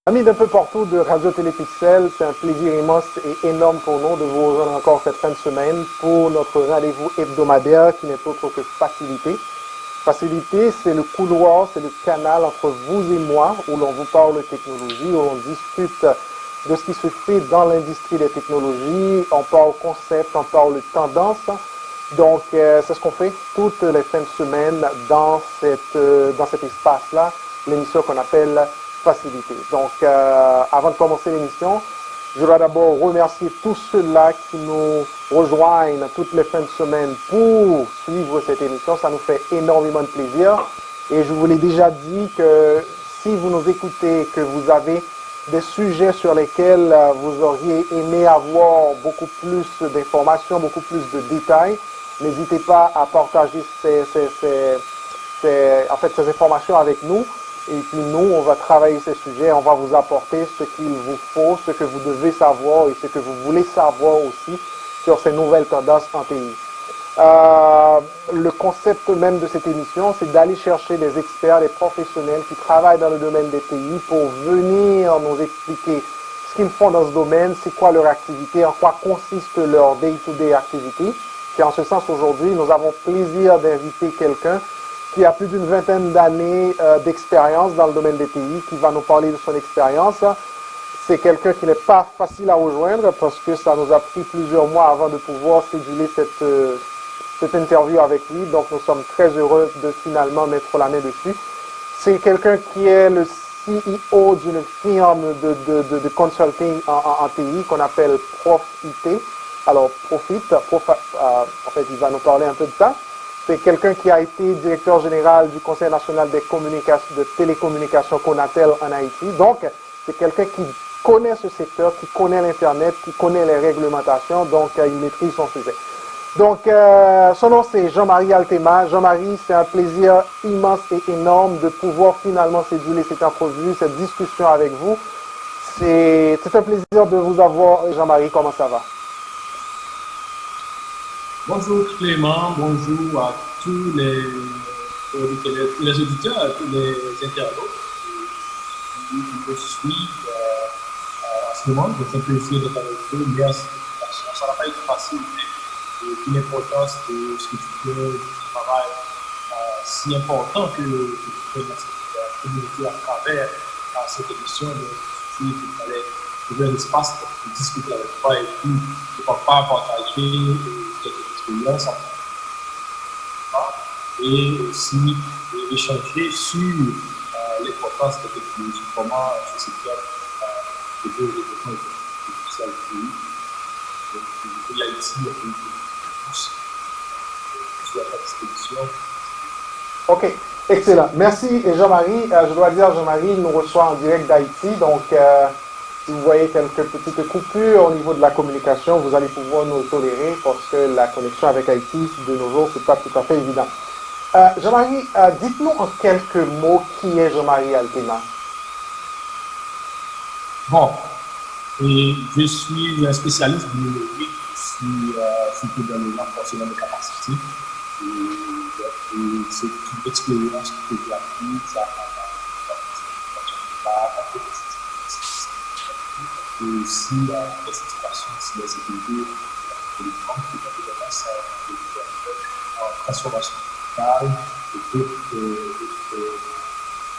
Amis d'un peu partout de Radio Télépixel, c'est un plaisir immense et énorme pour nous de vous rejoindre encore cette fin de semaine pour notre rendez-vous hebdomadaire qui n'est autre que Facilité. Facilité, c'est le couloir, c'est le canal entre vous et moi où l'on vous parle de technologie, où l'on discute de ce qui se fait dans l'industrie des technologies, on parle concept, on parle tendance. Donc, c'est ce qu'on fait toutes les fins de semaine dans cet espace-là, l'émission qu'on appelle Facilité. Donc, avant de commencer l'émission, je dois d'abord remercier tous ceux-là qui nous rejoignent toutes les fins de semaine pour suivre cette émission. Ça nous fait énormément de plaisir. Et je vous l'ai déjà dit que si vous nous écoutez, que vous avez des sujets sur lesquels vous auriez aimé avoir beaucoup plus d'informations, beaucoup plus de détails, n'hésitez pas à partager ces informations avec nous. Et puis nous, on va travailler ces sujets, on va vous apporter ce qu'il vous faut, ce que vous devez savoir et ce que vous voulez savoir aussi sur ces nouvelles tendances en TI. Le concept même de cette émission, c'est d'aller chercher des experts, des professionnels qui travaillent dans le domaine des TI pour venir nous expliquer ce qu'ils font dans ce domaine, c'est quoi leur activité, en quoi consiste leur day-to-day activité. Et en ce sens, aujourd'hui, nous avons plaisir d'inviter quelqu'un qui a plus d'une vingtaine d'années d'expérience dans le domaine des TI, qui va nous parler de son expérience. C'est quelqu'un qui n'est pas facile à rejoindre parce que ça nous a pris plusieurs mois avant de pouvoir céduler cette interview avec lui. Donc nous sommes très heureux de finalement mettre la main dessus. C'est quelqu'un qui est le CEO d'une firme de consulting en TI qu'on appelle Profit. Alors Profit, en fait il va nous parler un peu de ça. C'est quelqu'un qui a été directeur général du Conseil national des télécommunications Conatel en Haïti. Donc, c'est quelqu'un qui connaît ce secteur, qui connaît l'Internet, qui connaît les réglementations, donc il maîtrise son sujet. Donc, son nom c'est Jean-Marie Altema. Jean-Marie, c'est un plaisir immense et énorme de pouvoir finalement céduler cette entrevue, cette discussion avec vous. C'est un plaisir de vous avoir. Jean-Marie, comment ça va? Bonjour Clément, bonjour à tous les auditeurs, tous les internautes qui nous suivent en ce moment. C'est un plaisir d'être avec vous. Merci de l'invitation. Ça n'a pas été facile, mais l'importance de ce que tu fais, du travail si important que tu fais dans cette communauté à travers cette émission. Il fallait trouver un espace pour discuter avec toi et puis pourquoi pas partager quelques expériences et aussi échanger sur l'importance de la technologie, comment ce secteur de développement est social et l'Haïti a fait tous sur la disposition. Ok, excellent. Merci Jean-Marie. Je dois dire, Jean-Marie nous reçoit en direct d'Haïti, donc si vous voyez quelques petites coupures au niveau de la communication, vous allez pouvoir nous tolérer parce que la connexion avec Haïti, de nos jours, c'est pas tout à fait évident. Jean-Marie, dites-nous en quelques mots qui est Jean-Marie Altema. Bon, et je suis un spécialiste biologique surtout dans le renforcement des capacités. Et c'est une expérience que j'ai apprise et aussi la participation sur les études de l'écran qui est en transformation digitale et d'autres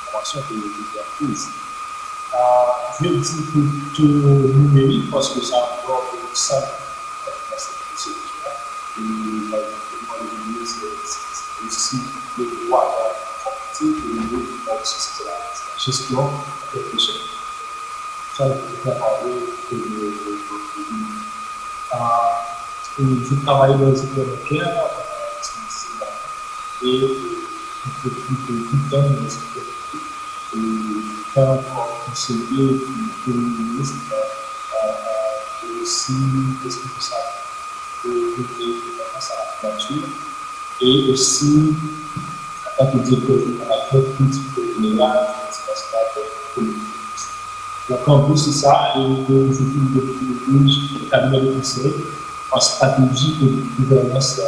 formations que j'ai apprises. Je dis plutôt numérique parce que ça englobe ça dans cette procédure. Et c'est aussi le droit à l'informatique et le droit aussi c'est la gestion de quelque chose. Ça, je vais parler je travaille dans le secteur bancaire et depuis 8 ans dans le secteur et faire encore conseiller pour le ministre et aussi responsable de la nature et aussi en tant que directeur général politique générale de l'espace communauté. Donc, en plus, c'est ça, et je trouve le cabinet de conseil en stratégie et de gouvernance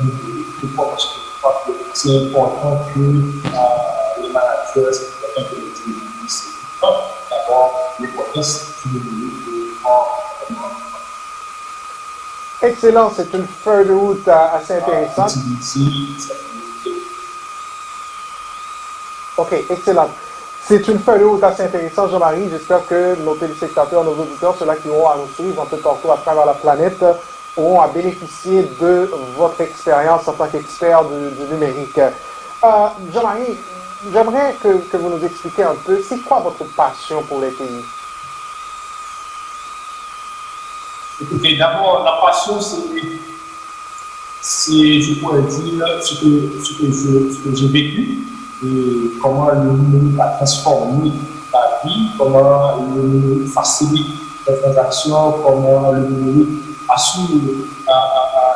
numérique. Pourquoi? Parce que je crois que c'est important que les managers, c'est important que les dirigeants, d'abord l'importance du numérique Excellent, c'est une feuille de route assez intéressante. OK, excellent. C'est une feuille de route assez intéressante, Jean-Marie. J'espère que nos téléspectateurs, nos auditeurs, ceux-là qui auront à nous suivre un peu partout à travers la planète, auront à bénéficier de votre expérience en tant qu'expert du numérique. Jean-Marie, j'aimerais que vous nous expliquiez un peu, c'est quoi votre passion pour les TI? Écoutez, d'abord, la passion, c'est, je pourrais dire, ce que j'ai vécu, et comment le numérique a transformé la vie, comment le numérique facilite les transactions, comment le numérique assure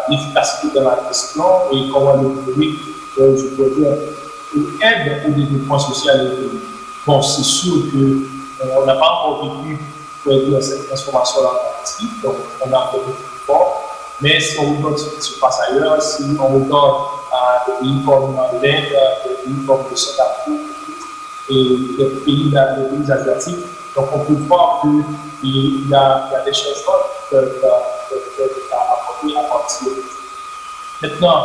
l'efficacité de la gestion et comment le numérique, je pourrais dire, aide au développement social et économique. Bon, c'est sûr qu'on n'a pas encore vécu cette transformation-là en donc on a fait beaucoup d'efforts, mais si on regarde ce qui se passe ailleurs, si on regarde des pays comme l'Inde, des pays comme le Singapour et des pays asiatiques, donc on peut voir qu'il y a des changements qui peuvent apporter à partir de ça. Maintenant,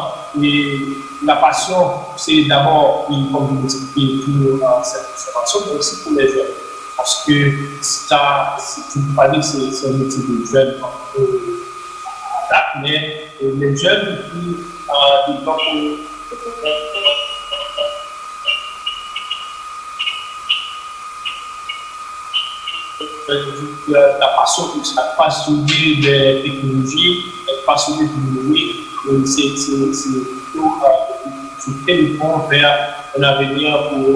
la passion, c'est d'abord, comme vous l'expliquez, pour cette transformation, mais aussi pour les jeunes. Parce que si tu me parlais, c'est un métier de jeunes à date, mais les jeunes qui développent la passion pour ça, passionné des technologies, passionné du numérique, c'est plutôt sur quel point vers un avenir pour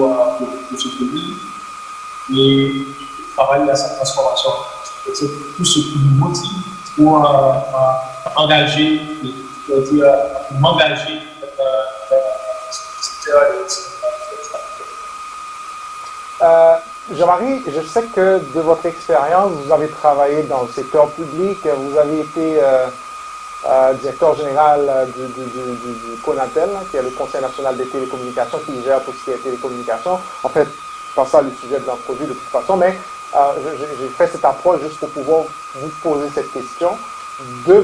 ce pays. Et travailler à sa transformation. C'est tout ce qui nous motive pour engager, pour m'engager dans ce secteur. Jean-Marie, je sais que de votre expérience, vous avez travaillé dans le secteur public, vous avez été directeur général du CONATEL, qui est le Conseil national des télécommunications, qui gère tout ce qui est télécommunications. En fait, pas ça le sujet de l'entrevue de toute façon, mais j'ai fait cette approche juste pour pouvoir vous poser cette question. De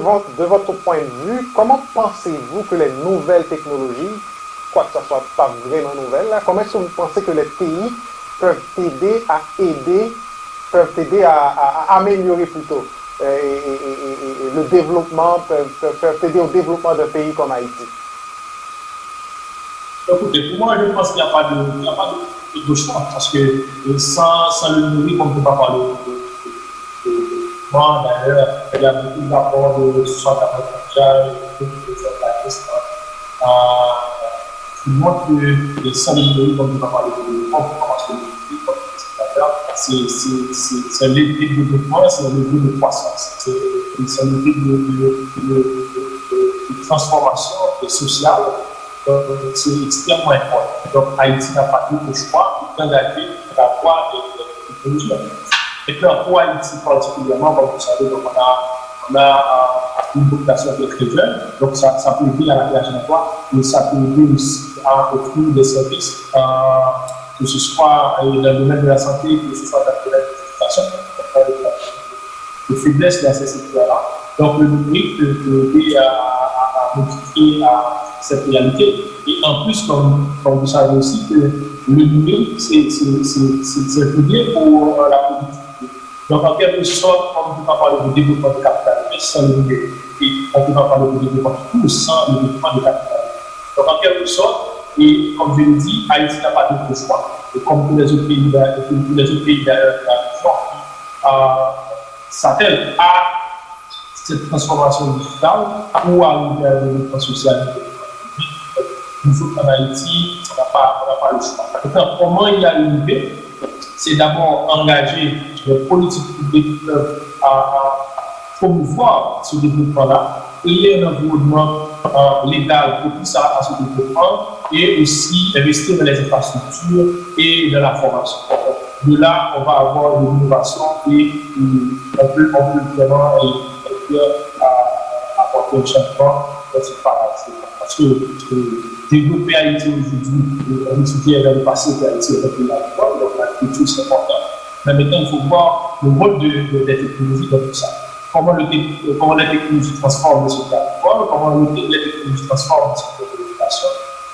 votre point de vue, comment pensez-vous que les nouvelles technologies, quoi que ce soit pas vraiment nouvelle, là, comment est-ce que vous pensez que les TI peuvent t'aider à améliorer plutôt et le développement, peuvent t'aider au développement d'un pays comme Haïti? Écoutez, pour moi, je pense qu'il n'y a pas de choix, parce que sans le numérique, on ne peut pas parler de développement. D'ailleurs, il y a beaucoup de rapports de 60 ans mondial, de qui montrent que sans le numérique, on ne peut pas parler de développement, parce que le numérique, comme c'est un levier de développement, c'est un levier de croissance, c'est un levier de transformation sociale. C'est extrêmement important. Donc, Haïti n'a pas eu le choix d'engager la voie des technologies. Maintenant, pour Haïti particulièrement, comme vous savez, donc on a une population qui est très jeune, donc ça peut aider à la création d'emplois, mais ça peut aider aussi à offrir des services, que ce soit dans le domaine de la santé, que ce soit dans le domaine de l'éducation, de faiblesse dans ces secteurs-là. Donc, le numérique peut aider à modifier cette réalité. Et en plus, comme vous savez aussi, que le numérique, c'est lié pour la politique. Donc, en quelque sorte, on ne peut pas parler de développement de capital sans le numérique. Et on ne peut pas parler de développement de tout sans le développement de capital. Donc, en quelque sorte, et comme je l'ai dit, Haïti n'a pas d'autre choix. Et comme tous les autres pays de la région, s'attellent à cette transformation digitale pour arriver à un développement social. Nous autres en Haïti, on n'a pas le choix. Maintenant, comment y arriver? C'est d'abord engager les politiques publiques à promouvoir ce développement-là, créer un environnement légal propice à ce développement et aussi investir dans les infrastructures et dans la formation. De là, on va avoir de l'innovation et on peut vraiment apporter un changement dans ce paradigme. Parce que développer Haïti aujourd'hui, on étudie dans le passé que Haïti est un pays agricole, donc la culture c'est important. Mais maintenant, il faut voir le rôle des technologies dans tout ça. Comment la technologie transforme ce territoire, comment les technologies transforment cette communication.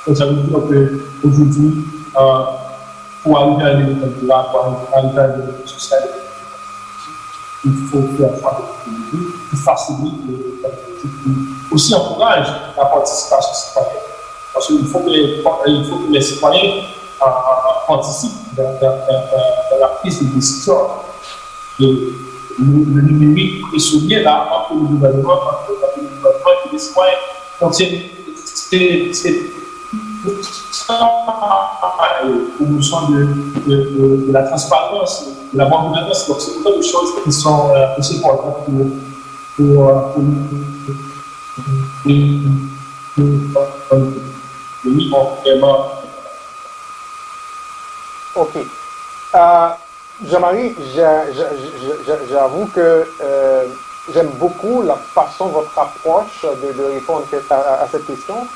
Donc, ça veut dire qu'aujourd'hui, pour arriver à l'économie, pour arriver à l'économie sociale, il faut faire face à des technologies qui facilitent les technologies, qui aussi encouragent la participation citoyenne. Parce qu'il faut que les citoyens participent dans la prise de décision. Le numérique est soumis là entre le gouvernement et les citoyens. Donc c'est promotion de la transparence, de la bonne gouvernance. Donc c'est autant de choses qui sont aussi importantes pour vraiment. OK. Jean-Marie, j'avoue que j'aime beaucoup la façon, votre approche de répondre à cette question.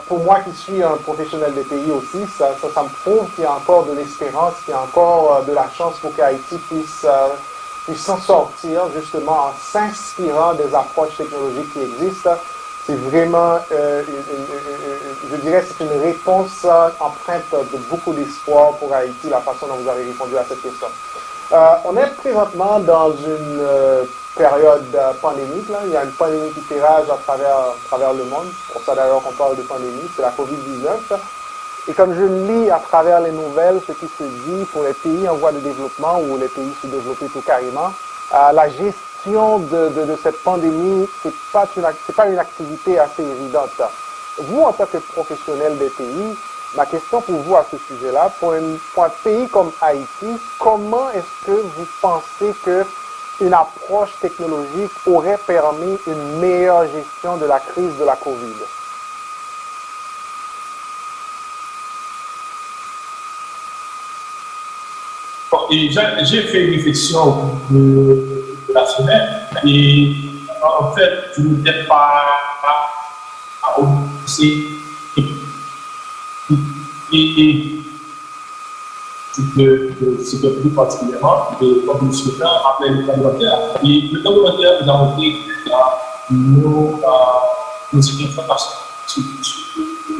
Pour moi qui suis un professionnel des pays aussi, ça me prouve qu'il y a encore de l'espérance, qu'il y a encore de la chance pour qu'Haïti puisse s'en sortir justement en s'inspirant des approches technologiques qui existent. C'est vraiment, je dirais, c'est une réponse empreinte de beaucoup d'espoir pour Haïti, la façon dont vous avez répondu à cette question. On est présentement dans une période pandémique. Là. Il y a une pandémie qui fait rage à travers le monde. C'est pour ça d'ailleurs qu'on parle de pandémie, c'est la COVID-19. Et comme je lis à travers les nouvelles, ce qui se dit pour les pays en voie de développement ou les pays sous-développés tout carrément, la gestion de cette pandémie, c'est pas une activité assez évidente. Vous, en tant que professionnel des pays, ma question pour vous à ce sujet-là, pour un pays comme Haïti, comment est-ce que vous pensez qu'une approche technologique aurait permis une meilleure gestion de la crise de la COVID? Et j'ai fait une réflexion de la semaine et en fait, je n'étais pas aussi c'était plus particulièrement et comme nous souhaitons après le parlementaire. Et le parlementaire nous a montré que nos informations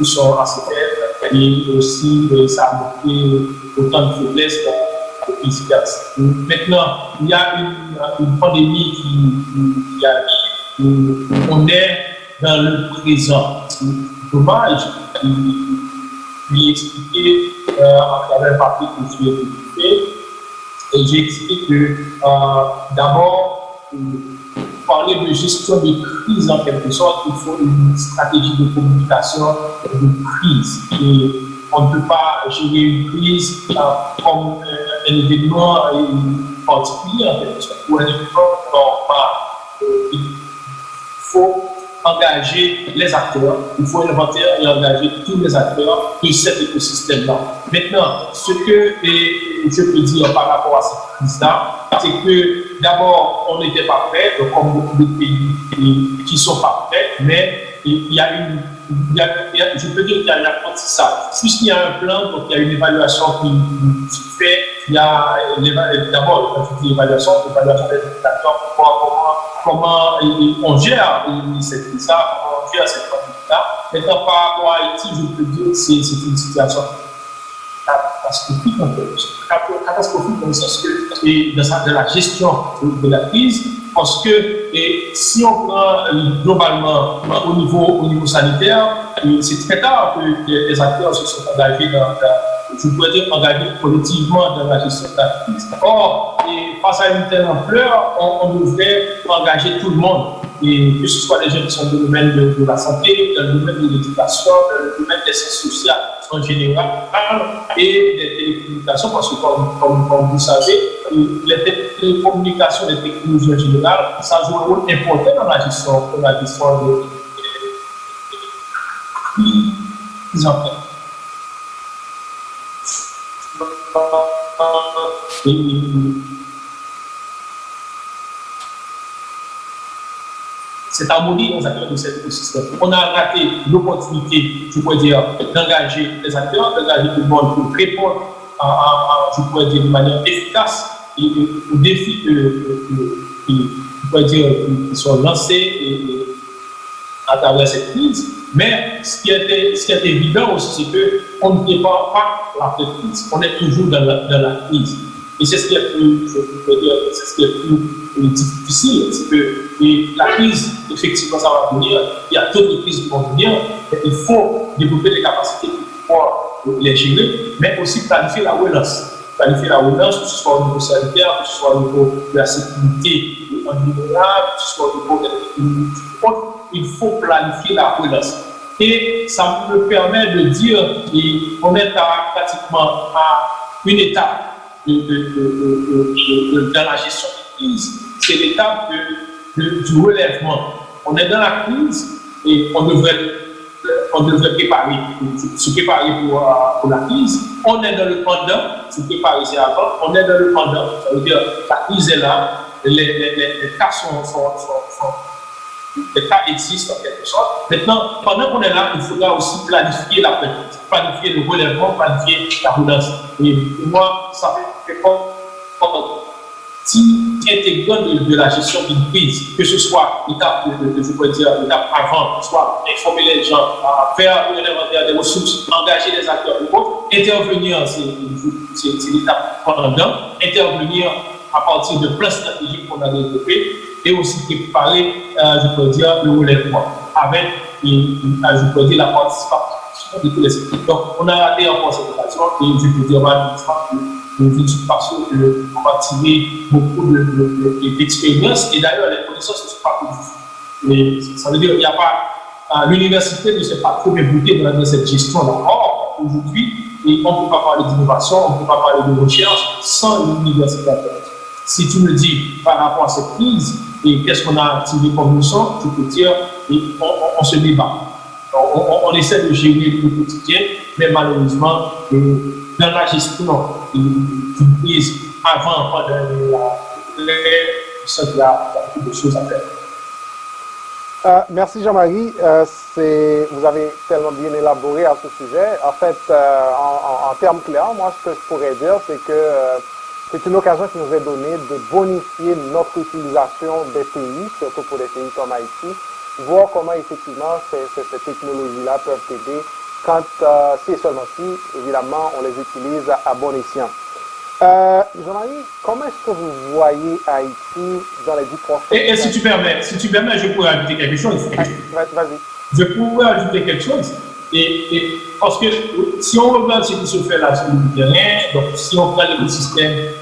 sont assez faibles et aussi ça a montré autant de faiblesse Maintenant, il y a une pandémie qui arrive, on est dans le présent. C'est dommage, lui expliquer à travers un papier que je ai fait, et j'ai expliqué que d'abord, pour parler de gestion de crise en quelque sorte, il faut une stratégie de communication de crise. Et on ne peut pas gérer une crise comme un événement particulier, en quelque sorte, ou un événement normal. Il faut engager les acteurs, il faut inventer et engager tous les acteurs de cet écosystème-là. Maintenant, ce que je peux dire par rapport à cette crise-là, c'est que d'abord, on n'était pas prêts, comme beaucoup de pays qui ne sont pas prêts, mais il y a je peux dire qu'il y a un apprentissage. Puisqu'il y a un plan, donc il y a une évaluation qui se fait, il y a d'abord, quand je dis évaluation des indicateurs pour comment on gère cette crise-là, comment on gère cette pandémie-là. Maintenant, par rapport à Haïti, je peux dire que c'est une situation catastrophique, en fait. Catastrophique dans le sens que, dans la gestion de la crise, parce que si on prend globalement au niveau sanitaire, c'est très tard que les acteurs se sont engagés je pourrais dire engagés collectivement dans la gestion de la crise. Or, face à une telle ampleur, on devrait engager tout le monde, et que ce soit les gens qui sont dans le domaine de la santé, dans le domaine de l'éducation, dans le domaine des sciences sociales en général, et des télécommunications, parce que comme vous savez, les télécommunications, les technologies en général, ça joue un rôle important dans la gestion de crises en fait. Cette harmonie aux acteurs de cet écosystème. On a raté l'opportunité, je pourrais dire, d'engager les acteurs, d'engager tout le monde pour répondre je pourrais dire de manière efficace efficaces aux défis qui sont lancés à travers cette crise. Mais ce qui est évident aussi, c'est qu'on ne prépare pas l'après-crise, on est toujours dans la crise. Et c'est ce qui est plus, c'est ce qui est plus difficile, c'est que la crise, effectivement, ça va venir. Il y a d'autres crises qui vont venir. Il faut développer des capacités pour les gérer, mais aussi planifier la relance. Planifier la relance, que ce soit au niveau sanitaire, que ce soit au niveau de la sécurité environnementale, que ce soit au niveau de l'économie. Il faut planifier la relance. Et ça me permet de dire qu'on est pratiquement à une étape dans la gestion de crise, c'est l'étape du relèvement. On est dans la crise et on devrait se préparer pour la crise. On est dans le pendant, se préparer c'est avant. On est dans le pendant, ça veut dire la crise est là, les cas les cas existent en quelque sorte. Maintenant, pendant qu'on est là, il faudra aussi planifier l'après-crise, planifier le relèvement, planifier la relance. Et pour moi, ça fait partie intégrante de la gestion d'une crise, que ce soit l'étape l'étape avant, soit informer les gens, faire un inventaire des ressources, engager les acteurs ou autres, intervenir, c'est l'étape pendant, intervenir à partir de plans stratégiques qu'on a développés et aussi préparer, le relèvement avec, la participation de tous les secteurs. Donc, on a raté encore cette occasion et je peux dire malheureusement que on va tirer beaucoup d'expérience et d'ailleurs les connaissances ne sont pas positives. Ça veut dire qu'il n'y a pas, l'université ne s'est pas trop débloquée dans cette gestion-là. Or, aujourd'hui, on ne peut pas parler d'innovation, on ne peut pas parler de recherche sans l'université. Si tu me dis par rapport à cette crise, et qu'est-ce qu'on a tiré comme leçon, je peux dire, on se débat. On essaie de gérer le quotidien, mais malheureusement, dans la gestion d'une crise, avant, pendant il y a beaucoup de choses à faire. Merci Jean-Marie. Vous avez tellement bien élaboré à ce sujet. En fait, en termes clairs, moi, ce que je pourrais dire, c'est que c'est une occasion qui nous est donnée de bonifier notre utilisation des pays, surtout pour des pays comme Haïti, voir comment effectivement ces technologies-là peuvent aider quand, si et seulement si, évidemment, on les utilise à bon escient. Jean-Marie, comment est-ce que vous voyez Haïti dans les 10 prochaines années? Et si tu permets, je pourrais ajouter quelque chose. Vas-y. Je pourrais ajouter quelque chose. Et parce que si on regarde ce qui se fait là sur le terrain, donc si on prend l'écosystème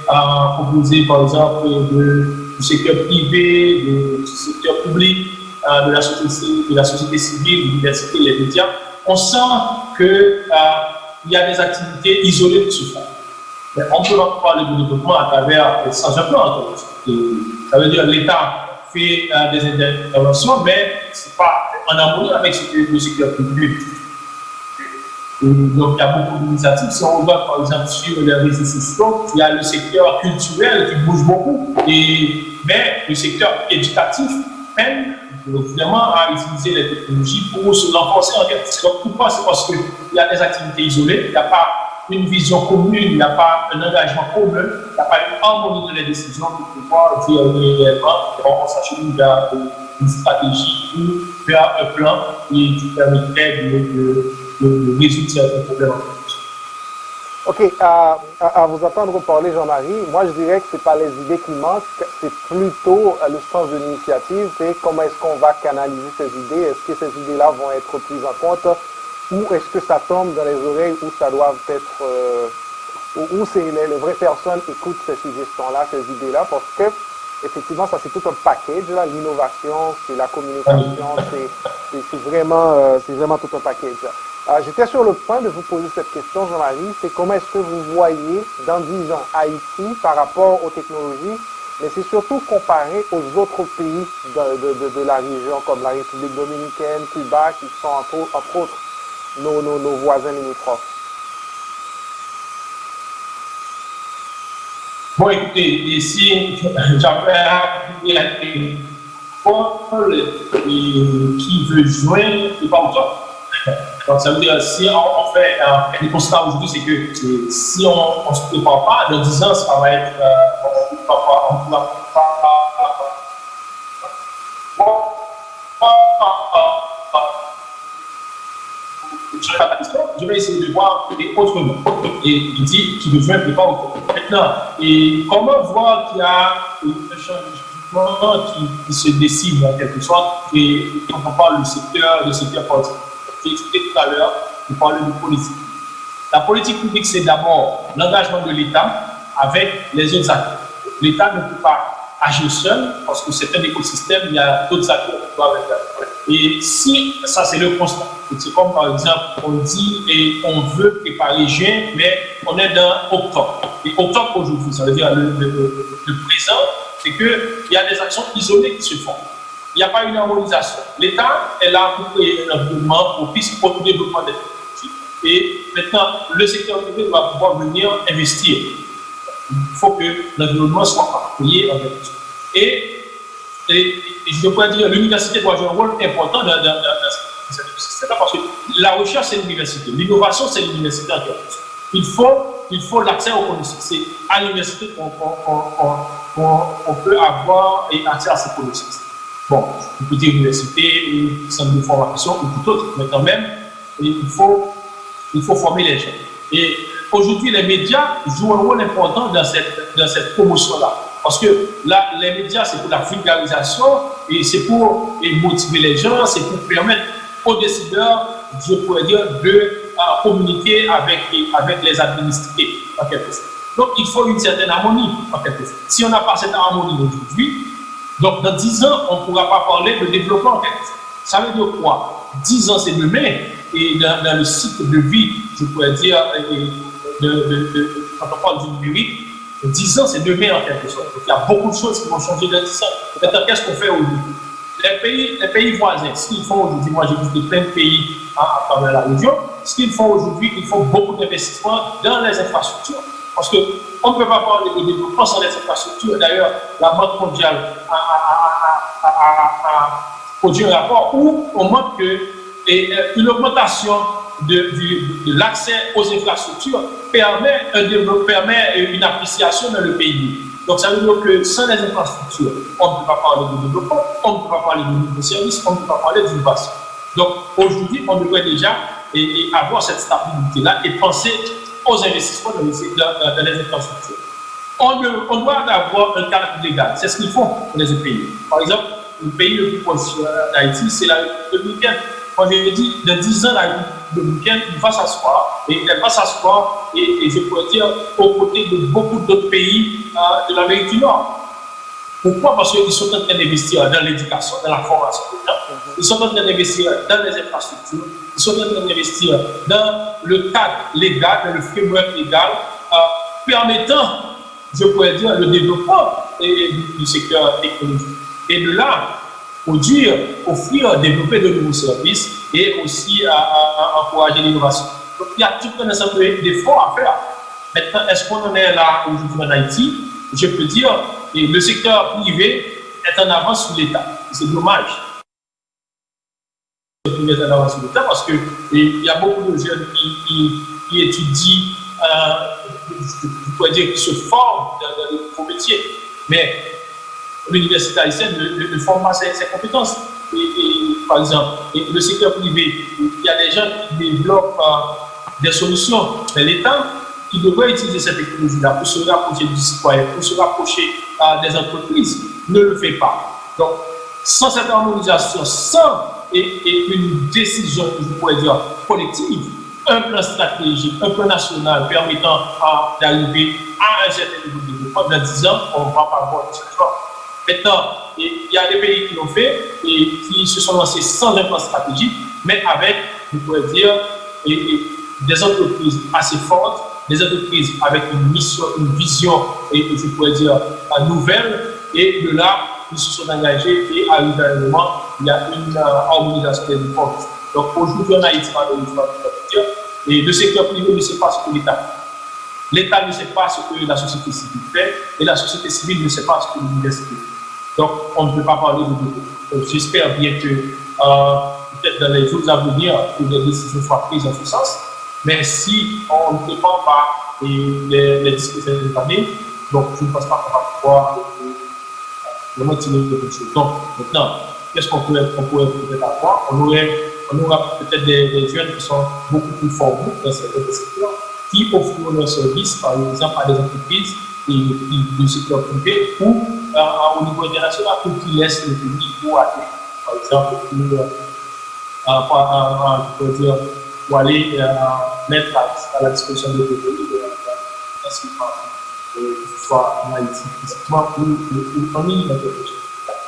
composé par exemple du secteur privé, du secteur public, de la société civile, de l'université, les médias, on sent qu'il y a des activités isolées de ce fait. Mais on peut pas parler de développement à travers sans un plan. Ça veut dire que l'État fait des interventions, mais ce n'est pas en harmonie avec le secteur public. Donc, il y a beaucoup d'initiatives. Si on regarde, par exemple, sur les réseaux sociaux, il y a le secteur culturel qui bouge beaucoup, mais le secteur éducatif peine finalement à utiliser les technologies pour se renforcer en quelque sorte. Pourquoi? C'est parce qu'il y a des activités isolées, il n'y a pas une vision commune, il n'y a pas un engagement commun, il n'y a pas une harmonie de les décisions pour pouvoir dire réellement, on s'achemine vers une stratégie ou vers un plan qui permettrait de résoudre certains problèmes. OK. À vous entendre parler, Jean-Marie, moi je dirais que ce n'est pas les idées qui manquent, c'est plutôt le sens de l'initiative, c'est comment est-ce qu'on va canaliser ces idées, est-ce que ces idées-là vont être prises en compte, ou est-ce que ça tombe dans les oreilles où ça doit être, où c'est les vraies personnes écoutent ces suggestions-là, ces idées-là, parce que effectivement, ça c'est tout un package, là, l'innovation, c'est la communication, c'est vraiment tout un package. J'étais sur le point de vous poser cette question, Jean-Marie, c'est comment est-ce que vous voyez dans 10 ans Haïti par rapport aux technologies, mais c'est surtout comparé aux autres pays de la région, comme la République dominicaine, Cuba, qui sont entre autres nos voisins limitrophes. Bon, écoutez, ici, j'avais Paul qui veut joindre, c'est pas autant. Donc, ça veut dire, si on fait un constat aujourd'hui, c'est que si on ne se prépare pas, dans 10 ans, ça va être. On ne pourra pas. Je vais essayer de voir autrement. Et il dit qu'il devient préparer autrement. Maintenant, et comment voir qu'il y a un changement qui se dessine en quelque sorte, et quand on parle du secteur politique. J'ai expliqué tout à l'heure, je parlais de politique. La politique publique, c'est d'abord l'engagement de l'État avec les autres acteurs. L'État ne peut pas agir seul, parce que c'est un écosystème, il y a d'autres acteurs qui doivent être. Et si, ça c'est le constat, c'est comme par exemple, on dit et on veut préparer juin, mais on est dans octobre. Et octobre aujourd'hui, ça veut dire le présent, c'est qu'il y a des actions isolées qui se font. Il n'y a pas une harmonisation. L'État est là pour créer un environnement propice pour le développement des technologies. Et maintenant, le secteur privé doit pouvoir venir investir. Il faut que l'environnement soit approprié en quelque sorte. Et je pourrais dire l'université doit jouer un rôle important dans cette écosystème parce que la recherche, c'est l'université. L'innovation, c'est l'université en quelque sorte. Il faut l'accès aux connaissances. C'est à l'université qu'on peut avoir accès à ces connaissances. Bon, on peut dire université, ou centre de formation, ou tout autre, mais quand même, il faut former les gens. Et aujourd'hui, les médias jouent un rôle important dans cette promotion-là. Parce que là, les médias, c'est pour la vulgarisation, et c'est pour motiver les gens, c'est pour permettre aux décideurs, je pourrais dire, de communiquer avec les administrés, en quelque sorte. Donc, il faut une certaine harmonie, en quelque sorte. Si on n'a pas cette harmonie aujourd'hui, donc dans 10 ans, on ne pourra pas parler de développement, en quelque sorte. Ça veut dire quoi? 10 ans, c'est demain, et dans le cycle de vie, je pourrais dire, quand on parle du numérique, 10 ans, c'est demain, en quelque sorte. Donc, il y a beaucoup de choses qui vont changer dans 10 ans. Maintenant, qu'est-ce qu'on fait aujourd'hui? Les pays voisins, ce qu'ils font aujourd'hui, moi j'ai visité plein de pays à travers la région, ce qu'ils font aujourd'hui, ils font beaucoup d'investissements dans les infrastructures. Parce qu'on ne peut pas parler de développement sans les infrastructures. D'ailleurs, la Banque mondiale a produit un rapport où on montre qu'une augmentation de l'accès aux infrastructures permet une appréciation dans le pays. Donc, ça veut dire que sans les infrastructures, on ne peut pas parler de développement, on ne peut pas parler de nouveaux services, on ne peut pas parler d'innovation. Donc, aujourd'hui, on devrait déjà avoir cette stabilité-là et penser aux investissements dans les infrastructures. On doit avoir un cadre légal. C'est ce qu'ils font pour les autres pays. Par exemple, le pays le plus proche d'Haïti, c'est la République dominicaine. Quand je dis, dans 10 ans, la République dominicaine va s'asseoir, et elle va s'asseoir, et je pourrais dire, aux côtés de beaucoup d'autres pays de l'Amérique du Nord. Pourquoi? Parce qu'ils sont en train d'investir dans l'éducation, dans la formation des gens, ils sont en train d'investir dans les infrastructures, ils sont en train d'investir dans le cadre légal, dans le framework légal, permettant, je pourrais dire, le développement du secteur technologique. Et de là, produire, offrir, développer de nouveaux services et aussi encourager l'innovation. Donc, il y a tout un ensemble d'efforts à faire. Maintenant, est-ce qu'on en est là aujourd'hui en Haïti? Je peux dire que le secteur privé est en avance sur l'État. C'est dommage. Le secteur privé est en avance sur l'État parce qu'il y a beaucoup de jeunes qui étudient, je pourrais dire, qui se forment dans de nouveaux métiers. Mais l'université haïtienne ne forme pas ses compétences. Par exemple, le secteur privé, il y a des gens qui développent des solutions. Mais l'État, qui devrait utiliser cette technologie-là pour se rapprocher du citoyen, pour se rapprocher des entreprises, ne le fait pas. Donc, sans cette harmonisation, sans une décision, je pourrais dire, collective, un plan stratégique, un plan national permettant d'arriver à un certain niveau de développement, dans 10 ans, on ne va pas avoir de changement. Maintenant, il y a des pays qui l'ont fait et qui se sont lancés sans un plan stratégique, mais avec, je pourrais dire, des entreprises assez fortes, des entreprises avec une mission, une vision, et je pourrais dire, nouvelle, et de là, ils se sont engagés et arrivé à un moment, il y a une harmonisation des efforts. Donc aujourd'hui, on a Haïti, et le secteur privé ne sait pas ce que l'État fait. L'État ne sait pas ce que la société civile fait, et la société civile ne sait pas ce que l'université fait. Donc, on ne peut pas parler de développement. J'espère bien que peut-être dans les jours à venir, que des décisions soient prises en ce sens. Mais si on ne prépare pas les discussions des années, donc je ne pense pas qu'on va pouvoir vraiment tirer quelque chose. Donc, maintenant, qu'est-ce qu'on pourrait peut-être avoir? On aura peut-être des jeunes qui sont beaucoup plus formés dans certains secteurs, qui offrent leurs services, par exemple, à des entreprises du secteur privé ou au niveau international, pour qu'ils laissent le pays pour aller, par exemple, pour aller mettre à la disposition de pays, que ce soit en Haïti, effectivement, ou en ligne.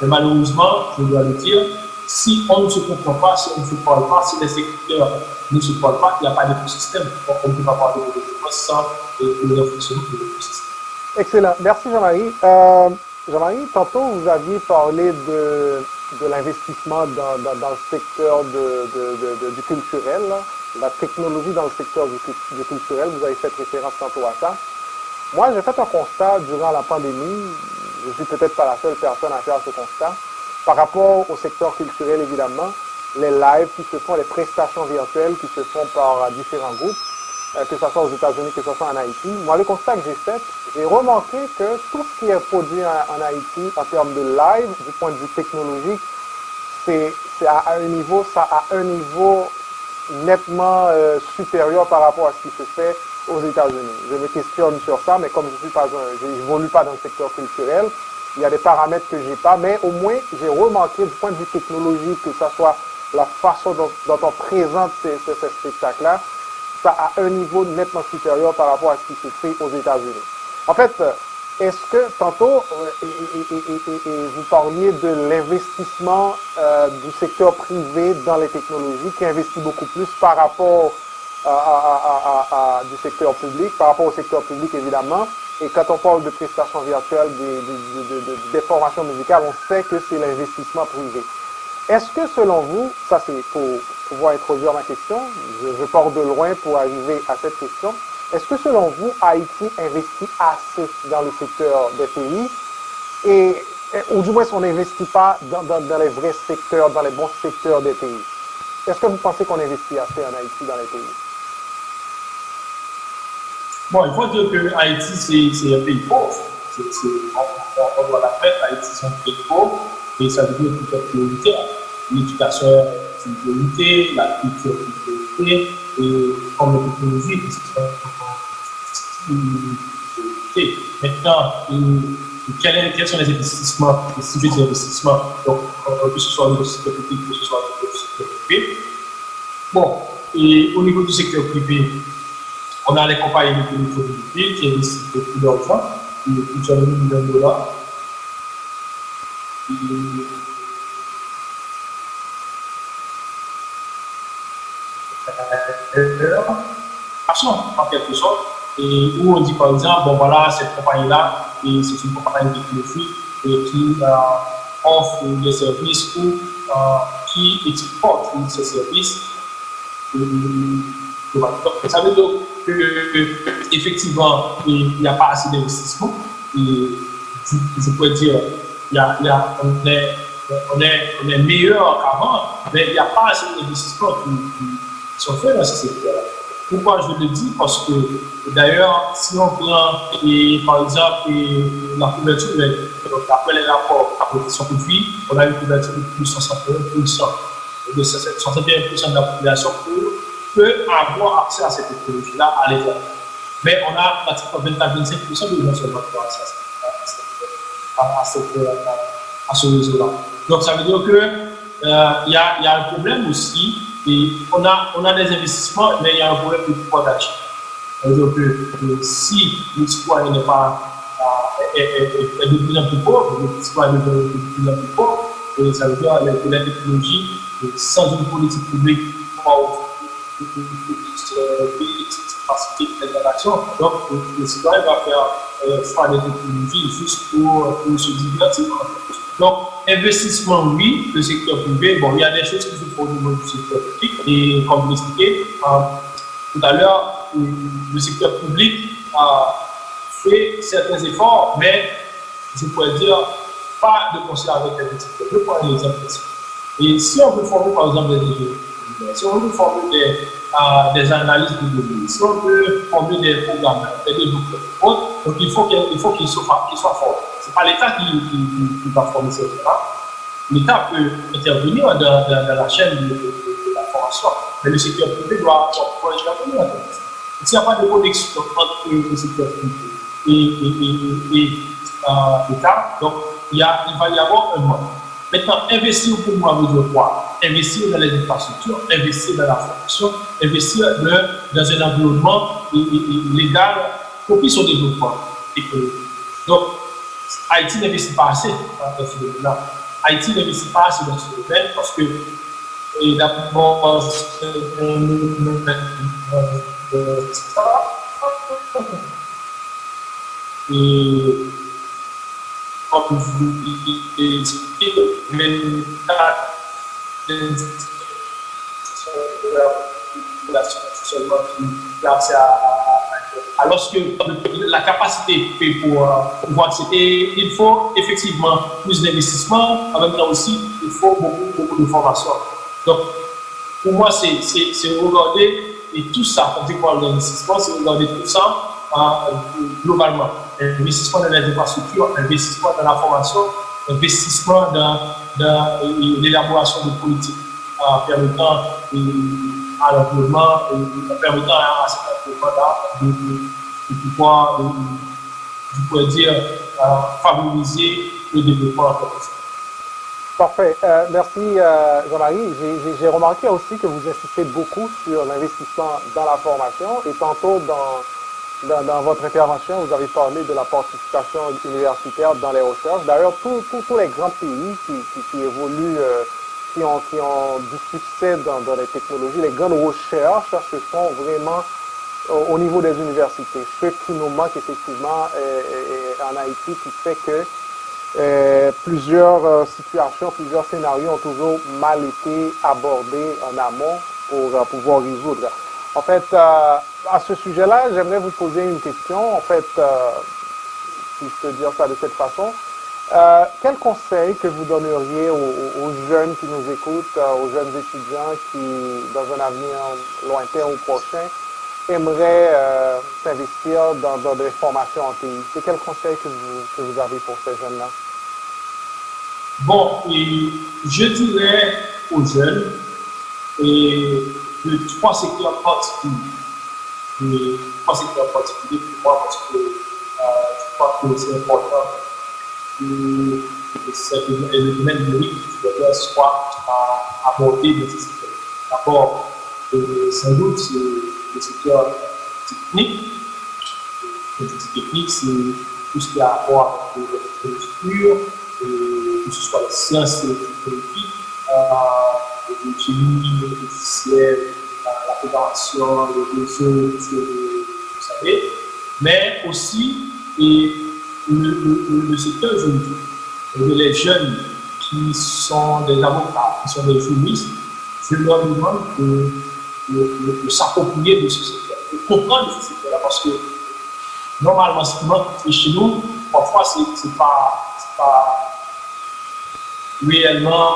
Mais malheureusement, je dois le dire, si on ne se comprend pas, si on ne se parle pas, si les secteurs ne se parlent pas, il n'y a pas d'écosystème. Donc, on ne peut pas parler de développement sans le fonctionnement de l'écosystème. Excellent. Merci Jean-Marie. Jean-Marie, tantôt vous aviez parlé de l'investissement dans le secteur du culturel, là. La technologie dans le secteur du culturel. Vous avez fait référence tantôt à ça. Moi, j'ai fait un constat durant la pandémie. Je suis peut-être pas la seule personne à faire ce constat. Par rapport au secteur culturel, évidemment, les lives qui se font, les prestations virtuelles qui se font par différents groupes, que ce soit aux États-Unis, que ce soit en Haïti. Moi, le constat que j'ai fait, j'ai remarqué que tout ce qui est produit en Haïti en termes de live, du point de vue technologique, c'est à un niveau nettement supérieur par rapport à ce qui se fait aux États-Unis. Je me questionne sur ça, mais comme je n'évolue pas dans le secteur culturel, il y a des paramètres que je n'ai pas, mais au moins, j'ai remarqué du point de vue technologique, que ce soit la façon dont on présente ces spectacles-là, ça a un niveau nettement supérieur par rapport à ce qui se fait aux États-Unis. En fait, est-ce que tantôt, vous parliez de l'investissement du secteur privé dans les technologies qui investit beaucoup plus par rapport du secteur public, par rapport au secteur public évidemment. Et quand on parle de prestations virtuelles, des formations musicales, on sait que c'est l'investissement privé. Est-ce que selon vous, ça c'est pour pouvoir introduire ma question, je pars de loin pour arriver à cette question, est-ce que selon vous, Haïti investit assez dans le secteur des pays, ou du moins on n'investit pas dans les vrais secteurs, dans les bons secteurs des pays? Est-ce que vous pensez qu'on investit assez en Haïti dans les pays? Bon, il faut dire que Haïti, c'est un pays pauvre. On doit l'admettre, Haïti, c'est un pays pauvre, et ça veut dire tout est prioritaire. L'éducation est une priorité, la culture est une priorité, et comme la technologie, c'est une priorité. Maintenant, quels sont les investissements, les sujets d'investissement, donc, que ce soit au niveau du secteur public, que ce soit au niveau du secteur privé. Bon, et au niveau du secteur privé, on a les compagnies de téléphone qui investissent beaucoup d'argent, plusieurs millions de dollars. En quelque sorte, et où on dit par exemple, bon voilà, cette compagnie-là, c'est une compagnie de téléphone qui offre des services ou qui exporte ces services. Ça veut dire qu'effectivement, il n'y a pas assez d'investissement. Je pourrais dire, on est meilleur qu'avant, mais il n'y a pas assez d'investissement qui sont faits dans ce secteur-là. Pourquoi je le dis? Parce que d'ailleurs, si on prend par exemple la couverture, après les rapports à protection profit, on a une couverture de plus de 61%. De 61% de la population peut avoir accès à cette technologie-là à l'école. Mais on a pratiquement 24-25% de gens seulement qui ont accès à ce réseau-là. Donc ça veut dire qu'il y a un problème aussi, et on a des investissements, mais il y a un problème de pouvoir d'achat. Ça veut dire que si le citoyen n'est pas est de plus en plus pauvre, le citoyen est de plus en plus pauvre, et ça veut dire que la technologie, sans une politique publique, une capacité d'interaction. Donc, le citoyen va faire choix des technologies juste pour se divertir. Donc, investissement, oui, le secteur privé, bon, il y a des choses qui se font au niveau du secteur public, et comme vous l'expliquez, tout à l'heure, le secteur public fait certains efforts, mais je pourrais dire pas de concert avec les secteurs. Je prends un exemple ici. Et si on veut former, par exemple, des ingénieurs, si on veut former des analystes de données, si on veut former des programmeurs, des développeurs, donc il faut qu'ils soient forts. Ce n'est pas l'État qui va former ces gens-là. L'État peut intervenir dans la chaîne de la formation, mais le secteur privé doit intervenir. S'il n'y a pas de connexion entre le secteur privé et l'État, donc il va y avoir un manque. Maintenant, investir pour moi veut dire quoi? Investir dans les infrastructures, investir dans la formation, investir dans un environnement légal propice au développement économique. Donc, Haïti n'investit pas assez dans ce domaine-là. Haïti n'investit pas assez dans ce domaine parce que, d'abord, et comme vous l'expliquez, seulement qui alors que la capacité pour pouvoir accéder, il faut effectivement plus d'investissement, en même temps aussi, il faut beaucoup de formation. Donc, pour moi, c'est regarder, et tout ça, quand je parle d'investissement, c'est regarder tout ça globalement. Investissement dans les infrastructures, investissement dans la formation, investissement dans l'élaboration de politiques permettant à l'environnement, permettant à cet environnement-là de pouvoir, je pourrais dire, favoriser le développement en fait. Parfait. Merci, Jean-Marie. J'ai remarqué aussi que vous insistez beaucoup sur l'investissement dans la formation et tantôt dans votre intervention, vous avez parlé de la participation universitaire dans les recherches. D'ailleurs, tous les grands pays qui évoluent, qui ont du succès dans les technologies, les grandes recherches se font vraiment au niveau des universités. Ce qui nous manque effectivement en Haïti, qui fait que plusieurs situations, plusieurs scénarios ont toujours mal été abordés en amont pour pouvoir résoudre. En fait, à ce sujet-là, j'aimerais vous poser une question. En fait, si je peux dire ça de cette façon, quel conseil que vous donneriez aux jeunes qui nous écoutent, aux jeunes étudiants qui, dans un avenir lointain ou prochain, aimeraient s'investir dans des formations en TI? C'est quel conseil que vous avez pour ces jeunes-là? Bon, et je dirais aux jeunes de trois secteurs particuliers. Trois secteurs particuliers pour moi parce que je crois que c'est important que le domaine numérique soit abordé dans ces secteurs. D'abord, sans doute, c'est le secteur technique. Le secteur technique, c'est tout ce qui a à voir avec l'infrastructure, que ce soit les sciences et les technologies, le génie, le logiciel, la préparation, le réseau, vous savez, mais aussi le secteur juridique. Les jeunes qui sont des avocats, qui sont des juristes, je leur demande de s'approprier de ce secteur, de comprendre ce secteur-là, parce que normalement, chez nous, parfois, c'est pas réellement,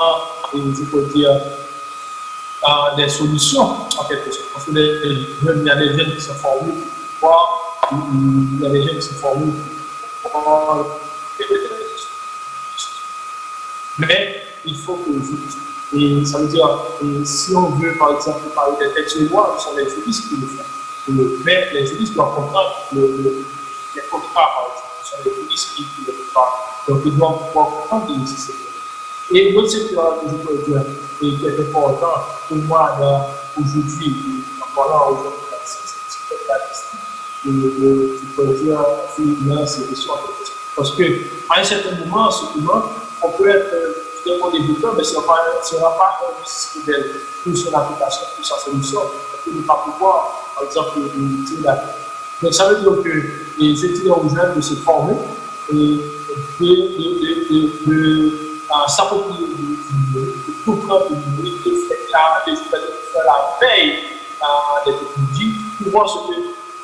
je peux dire, des solutions, en quelque sorte. Parce que il y a des jeunes qui sont formés pour il y a des jeunes qui sont formés pour mais il faut que et ça veut dire, si on veut, par exemple, parler des textes de loi, ce sont les juristes qui le font. Mais les juristes doivent comprendre les contrats, par exemple. Ce sont les juristes qui le font. Donc, ils doivent pouvoir comprendre les secteurs. Et l'autre secteur que je peux dire, et qui est important pour moi aujourd'hui, en parlant aujourd'hui, c'est le statistique, je peux dire, finance et gestion. Parce qu'à un certain moment, on peut être très bon développeur, mais ce ne sera pas un business model pour son application, pour sa solution. On ne peut pas pouvoir, par exemple, utiliser la. Donc, ça veut dire que les étudiants aux jeunes de se former et de s'approprier de comprendre le numérique, de faire la veille des technologies pour voir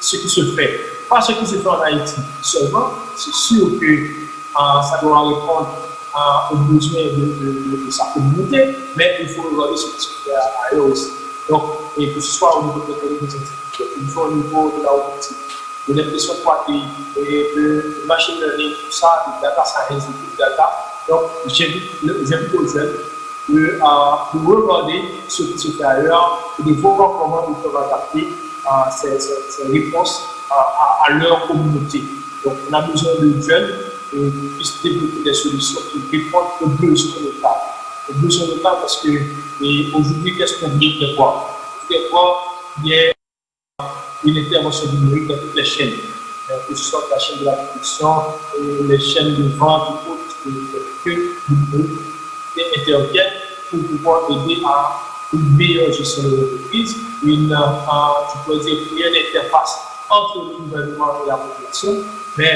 ce qui se fait. Pas ce qui se fait en Haïti seulement, c'est sûr que ça doit répondre aux besoins de sa communauté, mais il faut regarder ce qui se fait ailleurs aussi. Donc, et que ce soit au niveau de l'intelligence artificielle, il faut au niveau de la robotique, de l'impression 3D, et de machine learning, tout ça, de data science, de big data. Donc, j'invite aux jeunes de regarder ce qui se fait ailleurs et de voir comment ils peuvent adapter ces réponses à leur communauté. Donc, on a besoin de jeunes qui puissent développer des solutions qui répondent aux besoins locaux. Aux besoins locaux parce que aujourd'hui, qu'est-ce qu'on dit de quoi? Il y a une intervention numérique dans toutes les chaînes, que ce soit la chaîne de la production, les chaînes de vente, que interviennent pour pouvoir aider à une meilleure gestion de l'entreprise, je pourrais dire, une interface entre le gouvernement et la population, mais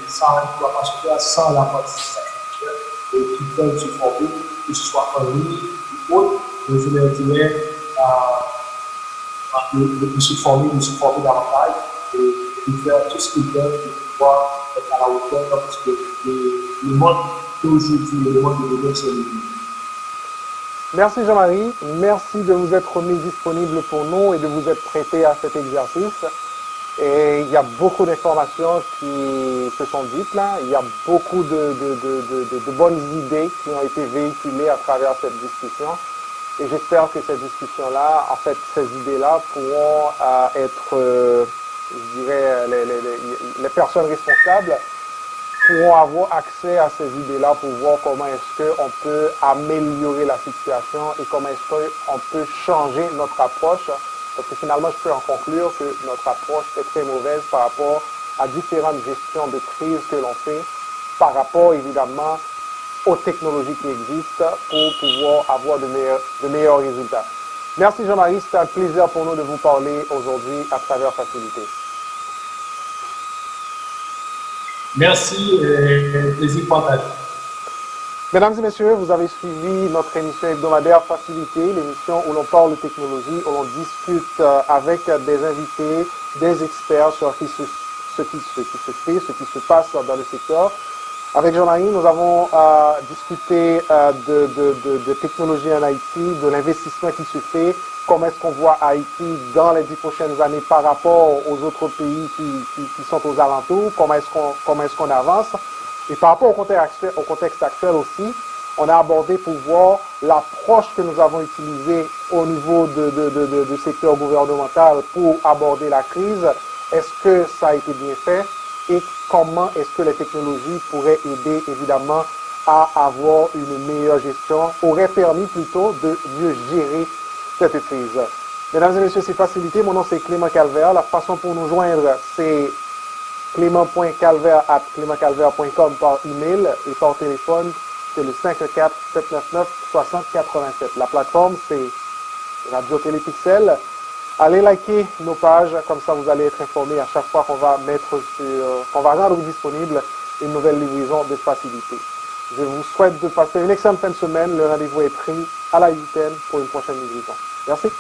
ça ne doit pas se faire sans la participation qui peuvent se former, que ce soit en ligne ou autre. Je leur dirais de se former davantage et de faire tout ce qu'ils peuvent pour pouvoir être à la hauteur, parce que le monde d'aujourd'hui, le monde de demain, c'est le monde. Merci Jean-Marie, merci de vous être mis disponible pour nous et de vous être prêté à cet exercice. Et il y a beaucoup d'informations qui se sont dites là, il y a beaucoup de bonnes idées qui ont été véhiculées à travers cette discussion. Et j'espère que cette discussion-là, en fait, ces idées-là pourront être, je dirais, les personnes responsables pourront avoir accès à ces idées-là pour voir comment est-ce qu'on peut améliorer la situation et comment est-ce qu'on peut changer notre approche. Parce que finalement, je peux en conclure que notre approche est très mauvaise par rapport à différentes gestions de crise que l'on fait, par rapport évidemment aux technologies qui existent pour pouvoir avoir de meilleurs résultats. Merci Jean-Marie, c'est un plaisir pour nous de vous parler aujourd'hui à travers Facilité. Merci, plaisir partagé. Mesdames et messieurs, vous avez suivi notre émission hebdomadaire Facilité, l'émission où l'on parle de technologie, où l'on discute avec des invités, des experts sur ce qui se fait, ce qui se passe dans le secteur. Avec Jean-Marie, nous avons discuté de technologie en Haïti, de l'investissement qui se fait, comment est-ce qu'on voit Haïti dans les 10 prochaines années par rapport aux autres pays qui sont aux alentours, comment est-ce qu'on avance. Et par rapport au contexte actuel aussi, on a abordé pour voir l'approche que nous avons utilisée au niveau du secteur gouvernemental pour aborder la crise. Est-ce que ça a été bien fait et comment est-ce que les technologies pourraient aider évidemment à avoir une meilleure gestion, aurait permis plutôt de mieux gérer cette crise. Mesdames et messieurs, c'est Facilité. Mon nom c'est Clément Calvaire. La façon pour nous joindre, c'est clément.calvaire@clémentcalvaire.com par email et par téléphone, c'est le 514-799-6087. La plateforme, c'est Radio Télépixel. Allez liker nos pages, comme ça vous allez être informés à chaque fois qu'on va rendre disponible une nouvelle livraison de Facilité. Je vous souhaite de passer une excellente fin de semaine. Le rendez-vous est pris à la 8e pour une prochaine livraison. Merci.